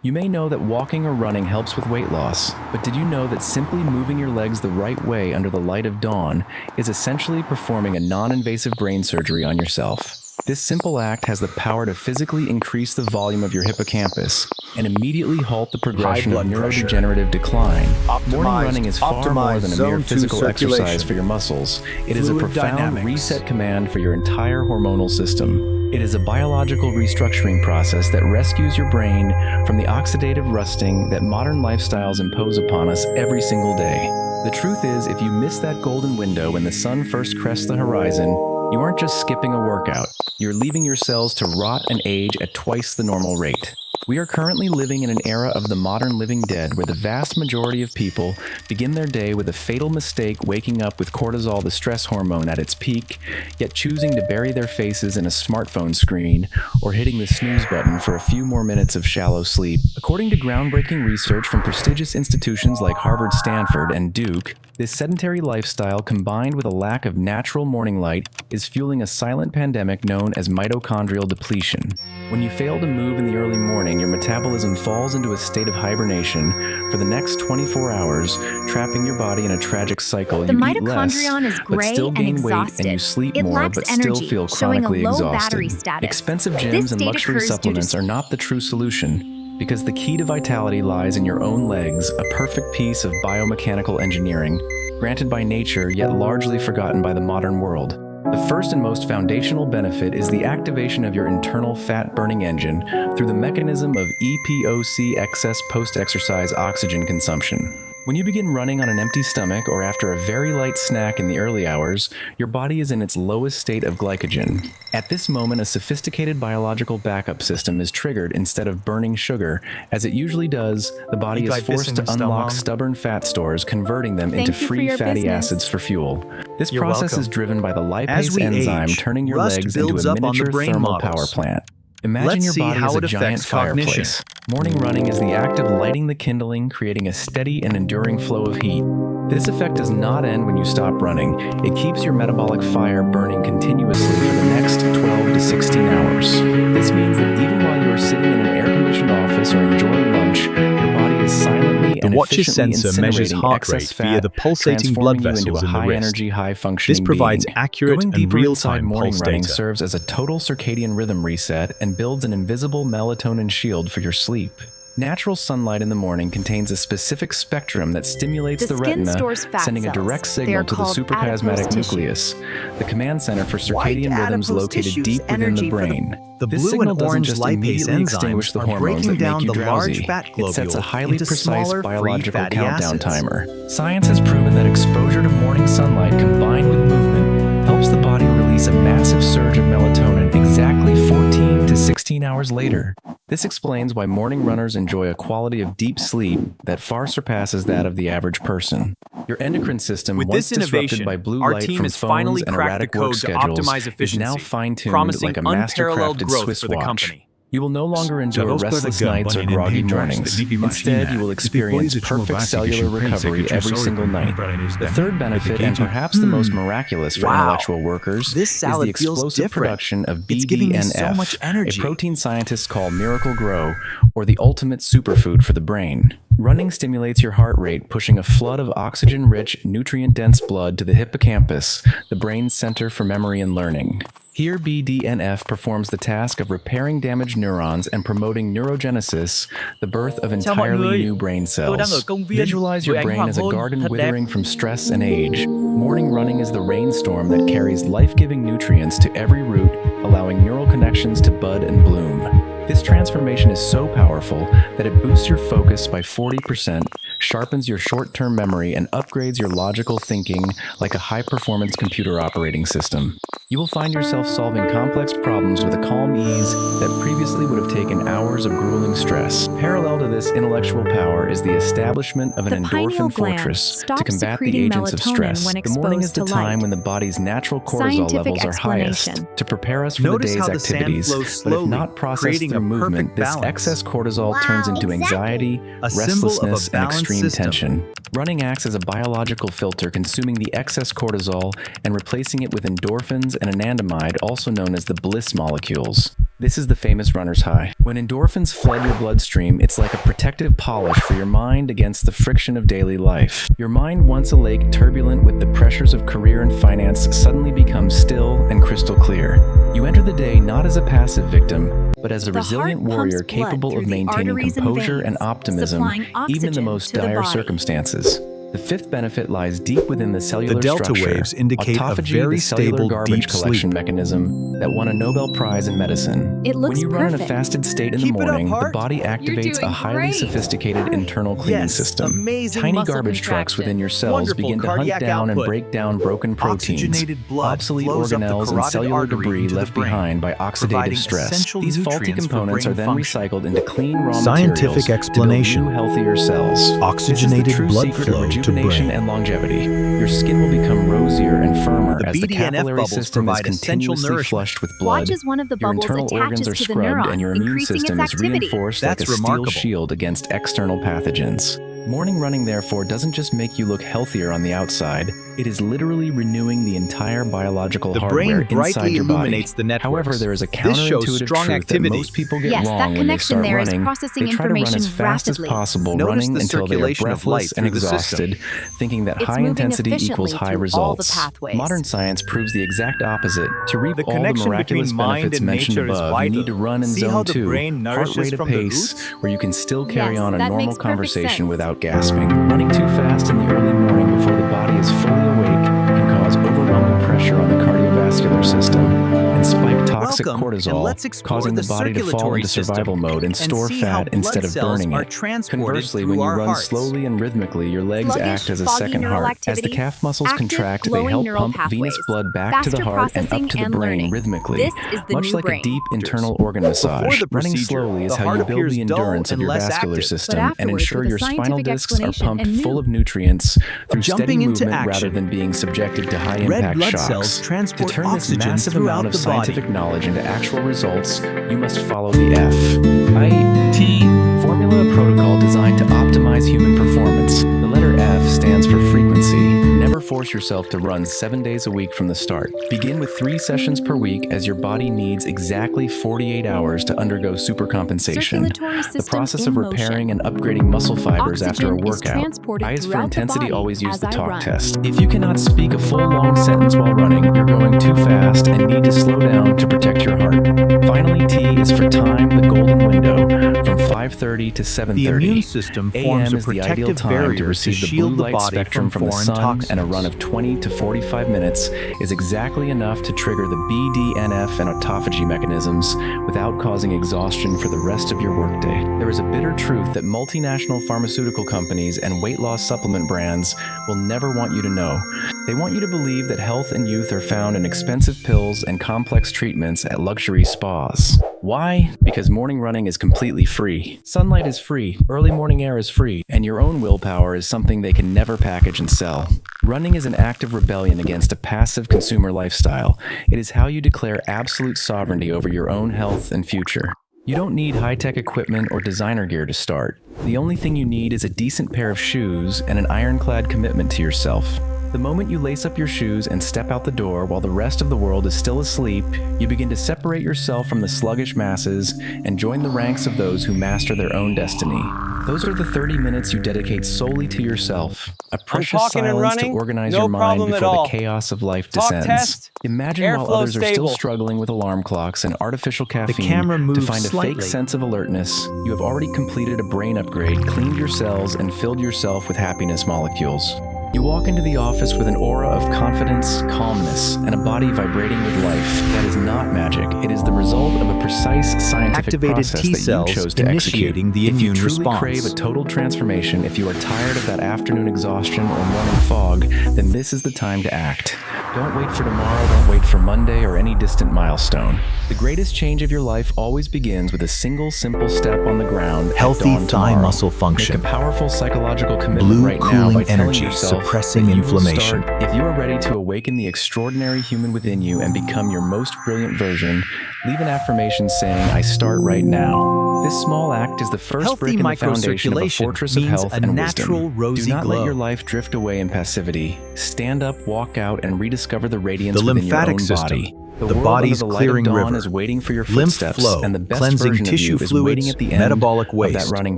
You may know that walking or running helps with weight loss, but did you know that simply moving your legs the right way under the light of dawn is essentially performing a non-invasive brain surgery on yourself? This simple act has the power to physically increase the volume of your hippocampus and immediately halt the progression of neurodegenerative decline. Morning running is far more than a mere physical exercise for your muscles. It is a profound reset command for your entire hormonal system. It is a biological restructuring process that rescues your brain from the oxidative rusting that modern lifestyles impose upon us every single day. The truth is, if you miss that golden window when the sun first crests the horizon, you aren't just skipping a workout. You're leaving your cells to rot and age at twice the normal rate. We are currently living in an era of the modern living dead where the vast majority of people begin their day with a fatal mistake, waking up with cortisol, the stress hormone, at its peak, yet choosing to bury their faces in a smartphone screen or hitting the snooze button for a few more minutes of shallow sleep. According to groundbreaking research from prestigious institutions like Harvard, Stanford, and Duke, this sedentary lifestyle, combined with a lack of natural morning light, is fueling a silent pandemic known as mitochondrial depletion. When you fail to move in the early morning, your metabolism falls into a state of hibernation for the next 24 hours, trapping your body in a tragic cycle. The You eat less, mitochondrion is but gray still and gain weight, exhausted. and you sleep It more, lacks but still energy, feel showing a chronically low exhausted. battery status. Expensive This gyms and state luxury occurs due to supplements are not the true solution, because the key to vitality lies in your own legs, a perfect piece of biomechanical engineering, granted by nature yet largely forgotten by the modern world. The first and most foundational benefit is the activation of your internal fat-burning engine through the mechanism of EPOC, excess post-exercise oxygen consumption. When you begin running on an empty stomach or after a very light snack in the early hours, your body is in its lowest state of glycogen. At this moment, a sophisticated biological backup system is triggered instead of burning sugar. As it usually does, the body is forced to unlock stubborn fat stores, converting them into free fatty acids for fuel. This process is driven by the lipase enzyme, turning your legs into a miniature thermal power plant. Imagine your body as a giant fireplace. Morning running is the act of lighting the kindling, creating a steady and enduring flow of heat. This effect does not end when you stop running. It keeps your metabolic fire burning continuously for the next 12 to 16 hours. This means that even while you are sitting in an air-conditioned office or enjoying lunch, your body is silently and watch's efficiently sensor measures incinerating heart excess rate fat, via the pulsating blood transforming you into vessels a in the wrist. high-energy, high-functioning This provides being. accurate Going and deeper inside real-time morning pulse running data. serves as a total circadian rhythm reset and builds an invisible melatonin shield for your sleep. Natural sunlight in the morning contains a specific spectrum that stimulates the skin retina, stores fat sending a cells. direct They signal are to the called suprachiasmatic adipose tissue. nucleus, the command center for White circadian rhythms adipose located tissues deep within the energy for the- brain. The This blue signal and doesn't orange just lipase immediately extinguish enzymes the are hormones breaking that down make you the large drowsy. fat It sets a globule highly into precise smaller, free biological fatty countdown acids. timer. Science has proven that exposure to morning sunlight combined with movement helps the body release a massive surge of melatonin exactly 14 to 16 hours later. This explains why morning runners enjoy a quality of deep sleep that far surpasses that of the average person. Your endocrine system, With once this disrupted innovation, by blue our light team from has phones finally and cracked the erratic work code to schedules, optimize is efficiency, now fine-tuned promising like a unparalleled master-crafted growth Swiss for the watch. company. You will no longer endure restless nights or groggy mornings. Instead, you will experience perfect cellular recovery every single night. The third benefit, and perhaps the most miraculous for intellectual workers, This is salad the feels explosive different. production of It's giving me BDNF, so much energy. a protein scientists call Miracle Grow, or the ultimate superfood for the brain. Running stimulates your heart rate, pushing a flood of oxygen-rich, nutrient-dense blood to the hippocampus, the brain's center for memory and learning. Here, BDNF performs the task of repairing damaged neurons and promoting neurogenesis, the birth of entirely new brain cells. Visualize your brain as a garden withering from stress and age. Morning running is the rainstorm that carries life-giving nutrients to every root, allowing neural connections to bud and bloom. This transformation is so powerful that it boosts your focus by 40%, sharpens your short-term memory, and upgrades your logical thinking like a high-performance computer operating system. You will find yourself solving complex problems with a calm ease that previously would have taken hours of grueling stress. Parallel to this intellectual power is the establishment of an The pineal endorphin gland fortress to stops combat the secreting agents of melatonin stress. when The morning is exposed the to time light. when the body's natural cortisol Scientific levels are highest explanation. to prepare us for Notice the day's how the sand activities. flows But if slowly, not processed creating through a movement, perfect this balance. excess cortisol turns into anxiety, A symbol of a restlessness, and balanced extreme system. tension. Running acts as a biological filter, consuming the excess cortisol and replacing it with endorphins and anandamide, also known as the bliss molecules. This is the famous runner's high. When endorphins flood your bloodstream, it's like a protective polish for your mind against the friction of daily life. Your mind, once a lake turbulent with the pressures of career and finance, suddenly becomes still and crystal clear. You enter the day not as a passive victim, but as a resilient warrior capable of maintaining composure and optimism even in the most dire circumstances. The fifth benefit lies deep within the cellular The delta structure. waves indicate a Autophagy, very the cellular stable, garbage deep collection sleep. mechanism that won a Nobel Prize in medicine. It looks When you run in a perfect. fasted state in Keep the it up, morning, the heart. body activates a doing highly great. sophisticated internal cleaning Yes, system. amazing Tiny muscle garbage trucks contraction. within your cells Wonderful begin to hunt cardiac down and output. break down broken proteins, Oxygenated blood obsolete flows up the organelles, and carotid cellular artery debris into the left brain, behind by oxidative providing stress. essential These faulty nutrients for components are brain then function. recycled into clean raw Scientific materials explanation. to build new, healthier cells. Oxygenated This is the true blood secret flow of to rejuvenation brain. and longevity. Your skin will become rosier and firmer The as the BDNF capillary bubbles system is provide essential continuously nourishment. flushed with blood. Watch as one of the Your bubbles internal organs attaches are to the scrubbed neuron, and your immune increasing system its is activity. reinforced like That's a steel remarkable. shield against external pathogens. Morning running, therefore, doesn't just make you look healthier on the outside, it is literally renewing the entire biological The hardware brain inside brightly your body. illuminates the networks. However, there is a This shows counterintuitive strong truth activity. that most people get Yes, wrong that when they connection start there is running. processing They try to run information as fast rapidly. as possible, Notice running the until they are circulation of light breathless and through the system. exhausted, thinking that It's high moving intensity efficiently equals high through all the results. pathways. Modern science proves the exact opposite. To reap The all the connection miraculous between mind benefits and mentioned nature is above, you vital. need to run in See zone how the 2, brain heart nourishes rate a from the pace, roots? where you can still carry Yes, on a that normal makes perfect conversation sense. without gasping. Running too fast in the early morning before the body is fully awake can cause overwhelming pressure on the cardiovascular system and spike toxic Welcome, and cortisol, let's explore causing the the body to fall circulatory into survival system mode and store see how fat instead blood of cells burning are it. transported Conversely, through when you our run hearts. slowly and rhythmically, your legs Sluggish, act as a foggy second neural heart. As the activity, calf muscles active, contract, they glowing help neural pump venous pathways, blood back to the faster heart and up processing to the and brain learning. rhythmically, This is the much new like brain. a deep internal organ massage. Before the Running procedure, slowly is the how heart you build appears the dull endurance of and your less vascular active. system But and afterwards, ensure with a your spinal scientific discs are explanation pumped and full new. of nutrients through steady Jumping into movement rather action. than being subjected to high Red impact blood shocks. cells To transport turn this oxygen massive throughout amount of the body. scientific knowledge into actual results, you must follow the FIT formula, a protocol designed to optimize human performance. The letter F stands for frequency. Never force yourself to run 7 days a week from the start. Begin with 3 sessions per week, as your body needs exactly 48 hours to undergo supercompensation. Circulatory The system process in of repairing and upgrading muscle fibers after a Oxygen is workout. transported I, as for throughout the intensity, body always use as the I talk run. test. If you cannot speak a full long sentence while running, you're going too fast and need to slow down to protect your heart. Finally, T is for time, the golden window, from 5:30 to 7:30. The immune system forms AM a is the ideal protective time to barrier to receive the blue shield the light body spectrum from the foreign sun, toxins. and a run of 20 to 45 minutes is exactly enough to trigger the BDNF and autophagy mechanisms without causing exhaustion for the rest of your workday. There is a bitter truth that multinational pharmaceutical companies and weight loss supplement brands will never want you to know. They want you to believe that health and youth are found in expensive pills and complex treatments at luxury spas. Why? Because morning running is completely free. Sunlight is free, early morning air is free, and your own willpower is something they can never package and sell. Running is an act of rebellion against a passive consumer lifestyle. It is how you declare absolute sovereignty over your own health and future. You don't need high-tech equipment or designer gear to start. The only thing you need is a decent pair of shoes and an ironclad commitment to yourself. The moment you lace up your shoes and step out the door while the rest of the world is still asleep, you begin to separate yourself from the sluggish masses and join the ranks of those who master their own destiny. Those are the 30 minutes you dedicate solely to yourself, a precious talking and silence to running, organize no your mind problem at before all. the chaos of life Talk descends. test, Imagine while airflow others are still stable. struggling with alarm clocks and artificial caffeine camera to moves find a slightly. fake sense of alertness, you have already completed a brain upgrade, cleaned your cells, and filled yourself with happiness molecules. You walk into the office with an aura of confidence, calmness, and a body vibrating with life. That is not magic. It is the result of a precise scientific Activated process T that cells you chose to execute. initiating the If you immune truly response. crave a total transformation, if you are tired of that afternoon exhaustion or morning fog, then this is the time to act. Don't wait for tomorrow, don't wait for Monday or any distant milestone. The greatest change of your life always begins with a single simple step on the ground at Healthy dawn thigh tomorrow. muscle function. Make a powerful psychological commitment Blue right now cooling by telling energy, yourself suppressing that you will inflammation. start. If you are ready to awaken the extraordinary human within you and become your most brilliant version, leave an affirmation saying, "I start right now." This small act is the first Healthy brick in the foundation of a microcirculation fortress of means health a and natural wisdom. rosy Do not glow. let your life drift away in passivity. Stand up, walk out, and rediscover the radiance The within your lymphatic own system body. The the world body's under the light of clearing dawn river. is waiting for your Lymph footsteps, flow, and the best cleansing version tissue of you is fluids, waiting at the end metabolic of that waste. running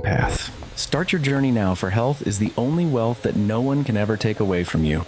path. Start your journey now, for health is the only wealth that no one can ever take away from you.